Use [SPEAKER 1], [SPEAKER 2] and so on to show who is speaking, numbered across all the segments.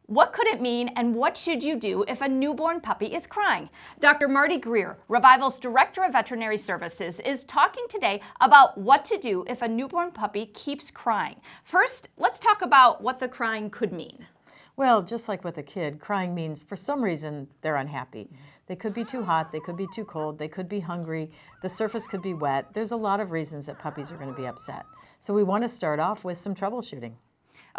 [SPEAKER 1] What could it mean, and what should you do if a newborn puppy is crying? Dr. Marty Greer, Revival's Director of Veterinary Services, is talking today about what to do if a newborn puppy keeps crying. First, let's talk about what the crying could mean.
[SPEAKER 2] Well, just like with a kid, crying means for some reason they're unhappy. They could be too hot, they could be too cold, they could be hungry, the surface could be wet. There's a lot of reasons that puppies are going to be upset. So we want to start off with some troubleshooting.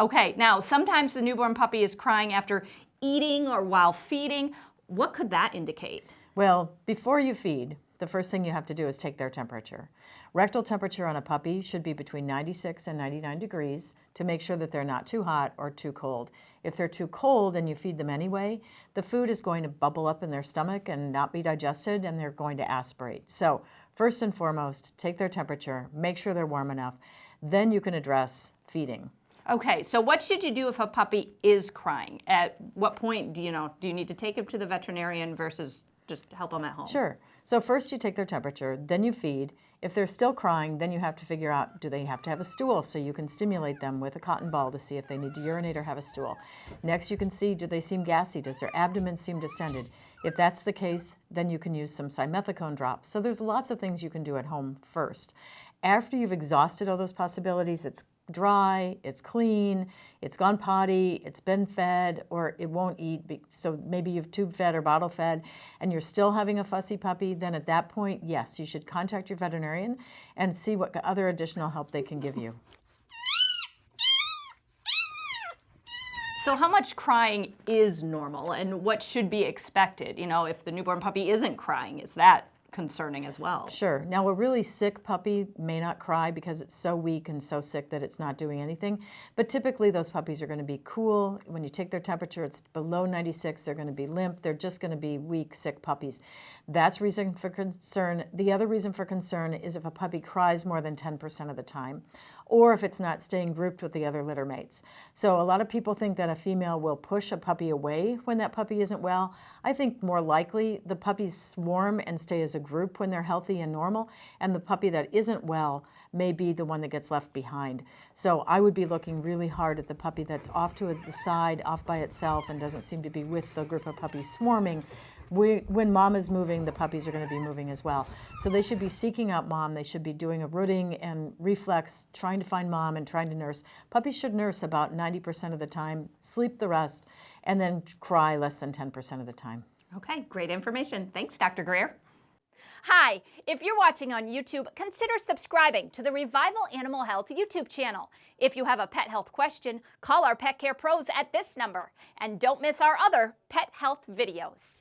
[SPEAKER 1] Okay, now sometimes the newborn puppy is crying after eating or while feeding. What could that indicate?
[SPEAKER 2] Well, before you feed, the first thing you have to do is take their temperature. Rectal temperature on a puppy should be between 96 and 99 degrees to make sure that they're not too hot or too cold. If they're too cold and you feed them anyway, the food is going to bubble up in their stomach and not be digested, and they're going to aspirate. So first and foremost, take their temperature, make sure they're warm enough. Then you can address feeding.
[SPEAKER 1] Okay, so what should you do if a puppy is crying? At what point do you need to take him to the veterinarian versus just help them at home?
[SPEAKER 2] Sure. So first you take their temperature, then you feed. If they're still crying, then you have to figure out, do they have to have a stool, so you can stimulate them with a cotton ball to see if they need to urinate or have a stool. Next you can see, do they seem gassy? Does their abdomen seem distended? If that's the case, then you can use some simethicone drops. So there's lots of things you can do at home first. After you've exhausted all those possibilities, it's dry, it's clean, it's gone potty, it's been fed, or it won't eat, so maybe you've tube fed or bottle fed, and you're still having a fussy puppy, then at that point, yes, you should contact your veterinarian and see what other additional help they can give you.
[SPEAKER 1] So how much crying is normal, and what should be expected? If the newborn puppy isn't crying, is that concerning as well?
[SPEAKER 2] Sure. Now, a really sick puppy may not cry because it's so weak and so sick that it's not doing anything. But typically those puppies are going to be cool. When you take their temperature, it's below 96. They're going to be limp. They're just going to be weak, sick puppies. That's reason for concern. The other reason for concern is if a puppy cries more than 10% of the time, or if it's not staying grouped with the other litter mates. So a lot of people think that a female will push a puppy away when that puppy isn't well. I think more likely the puppies swarm and stay as a group when they're healthy and normal, and the puppy that isn't well may be the one that gets left behind. So I would be looking really hard at the puppy that's off to the side, off by itself, and doesn't seem to be with the group of puppies swarming. When mom is moving, the puppies are going to be moving as well. So they should be seeking out mom. They should be doing a rooting and reflex, trying to find mom and trying to nurse. Puppies should nurse about 90% of the time, sleep the rest, and then cry less than 10% of the time.
[SPEAKER 1] Okay, great information. Thanks, Dr. Greer. Hi, if you're watching on YouTube, consider subscribing to the Revival Animal Health YouTube channel. If you have a pet health question, call our pet care pros at this number. And don't miss our other pet health videos.